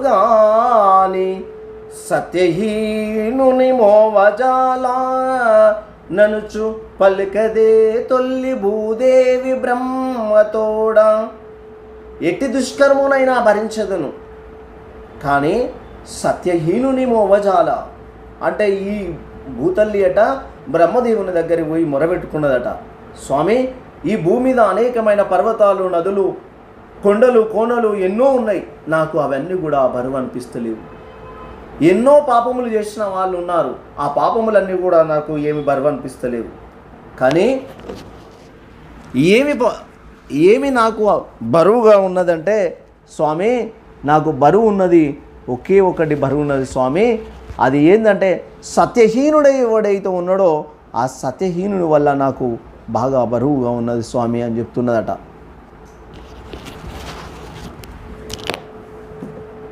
గాని సత్యహీనుని మోవజాల ననుచు పలికదే తొల్లి భూదేవి బ్రహ్మతోడ. ఎట్టి దుష్కర్మునైనా భరించదును, కానీ సత్యహీనుని మోవజాల అంటే ఈ భూతల్లి అట బ్రహ్మదేవుని దగ్గరికి పోయి మొరబెట్టుకున్నదట. స్వామి, ఈ భూమి మీద అనేకమైన పర్వతాలు, నదులు, కొండలు, కోనలు ఎన్నో ఉన్నాయి, నాకు అవన్నీ కూడా బరువు అనిపిస్తలేవు. ఎన్నో పాపములు చేసిన వాళ్ళు ఉన్నారు, ఆ పాపములన్నీ కూడా నాకు ఏమి బరువు అనిపిస్తలేవు. కానీ ఏమి నాకు బరువుగా ఉన్నదంటే, స్వామి నాకు బరువు ఉన్నది, ఒకే ఒకటి బరువు ఉన్నది స్వామి. అది ఏంటంటే సత్యహీనుడై ఎవడైతే ఉన్నాడో ఆ సత్యహీనుడి వల్ల నాకు బాగా బరువుగా ఉన్నది స్వామి అని చెప్తున్నదట.